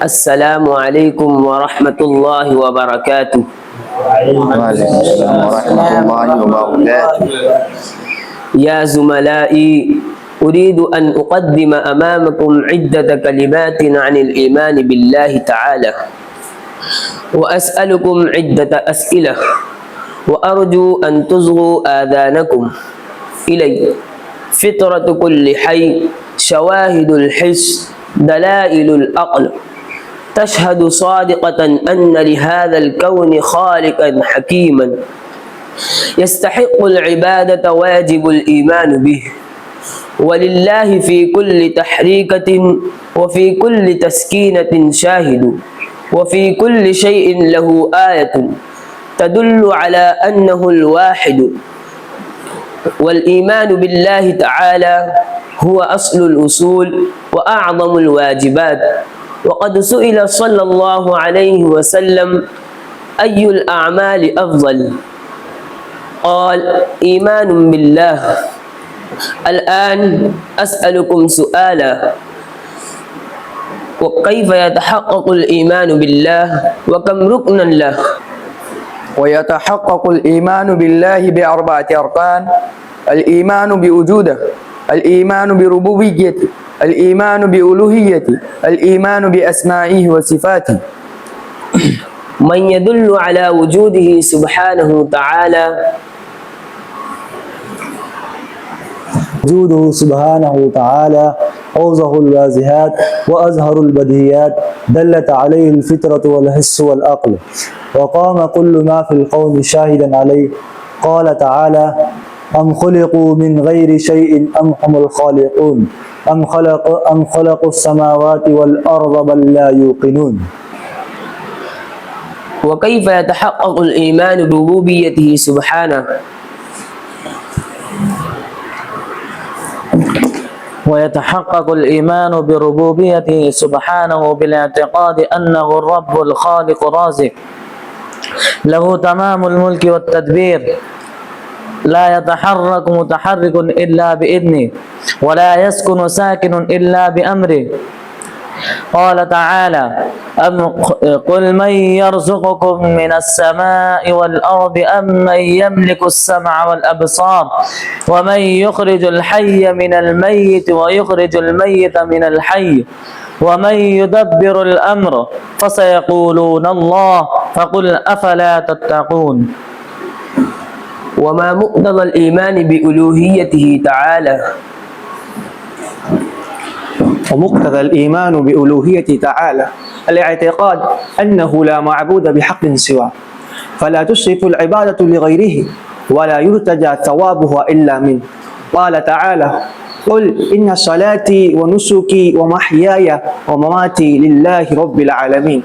السلام عليكم ورحمة الله وبركاته. وعليكم السلام ورحمة الله وبركاته. يا زملائي، أريد أن أقدم أمامكم عدة كلمات عن الإيمان بالله تعالى، وأسألكم عدة أسئلة، وأرجو أن تصغوا آذانكم إلي. فطرة كل حي، شواهد الحس، دلائل العقل، تشهد صادقة أن لهذا الكون خالقا حكيما يستحق العبادة، واجب الإيمان به. ولله في كل تحريكة وفي كل تسكينة شاهد، وفي كل شيء له آية تدل على أنه الواحد. والإيمان بالله تعالى هو أصل الأصول وأعظم الواجبات. وقد سئل صلى الله عليه وسلم: أي الأعمال أفضل؟ قال: إيمان بالله. الآن أسألكم سؤالا: وكيف يتحقق الإيمان بالله، وكم ركنا له؟ ويتحقق الإيمان بالله بأربعة أركان: الإيمان بوجوده، الإيمان بربوبيته، الإيمان بألوهيته، الإيمان بأسمائه وصفاته. من يدل على وجوده سبحانه تعالى. وجوده سبحانه تعالى أوضح الواضحات وأظهر البديهيات، دلت عليه الفطرة والحس والعقل، وقام كل ما في الكون شاهدا عليه. قال تعالى: أم خلقوا من غير شيء أم هم الخالقون أم خلقوا السماوات والأرض بل لا يوقنون. وكيف يتحقق الإيمان بربوبيته سبحانه؟ ويتحقق الإيمان بربوبيته سبحانه بالاعتقاد أنه الرب الخالق الرازق، له تمام الملك والتدبير، لا يتحرك متحرك إلا بإذنه، ولا يسكن ساكن إلا بأمره. قال تعالى: قل من يرزقكم من السماء والأرض أم من يملك السمع والأبصار ومن يخرج الحي من الميت ويخرج الميت من الحي ومن يدبر الأمر فسيقولون الله، فقل أفلا تتقون. وما مقتضى الإيمان بألوهيته تعالى؟ ومقتضى الإيمان بألوهيته تعالى الاعتقاد أنه لا معبود بحق سواه، فلا تصرف العبادة لغيره، ولا يرتجى ثوابها إلا منه. قال تعالى: قل إن صلاتي ونسكي ومحياي ومماتي لله رب العالمين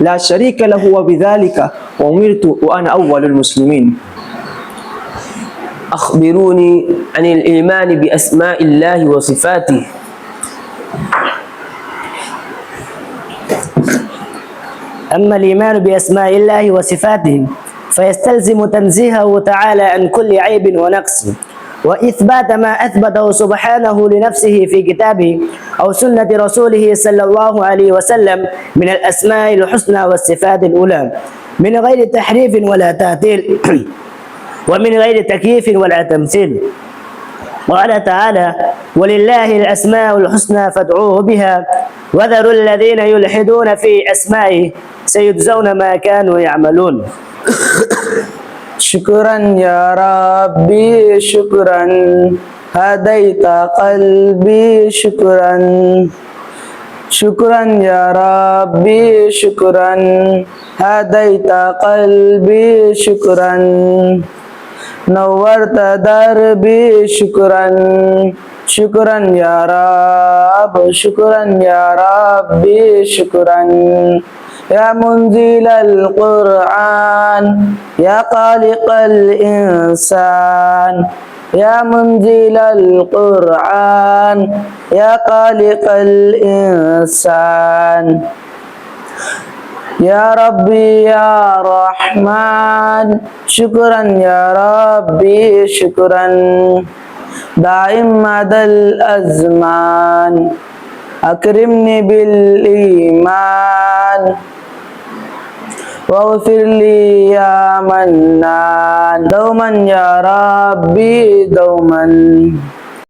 لا شريك له، وبذلك أمرت وأنا أول المسلمين. أخبروني عن الإيمان بأسماء الله وصفاته. أما الإيمان بأسماء الله وصفاته فيستلزم تنزيهه تعالى عن كل عيب ونقص، وإثبات ما أثبته سبحانه لنفسه في كتابه أو سنة رسوله صلى الله عليه وسلم من الأسماء الحسنى والصفات الأولى، من غير تحريف ولا تعطيل ومن غير تكييف ولا تمثيل. قال تعالى: ولله الأسماء الحسنى فادعوه بها وذروا الذين يلحدون في أسمائه سيجزون ما كانوا يعملون. شكرا يا ربي شكرا، هديت قلبي شكرا. شكرا يا ربي شكرا، هديت قلبي شكرا. نورت دربي شكرا. شكرا يا رب شكرا يا ربي شكرا. يا منزل القرآن يا خالق الإنسان، يا منزل القرآن يا خالق الإنسان. يا ربي يا رحمن شكرا يا ربي شكرا. دائم مدى الأزمان أكرمني بالإيمان واغفر لي يا منان دوما يا ربي دوما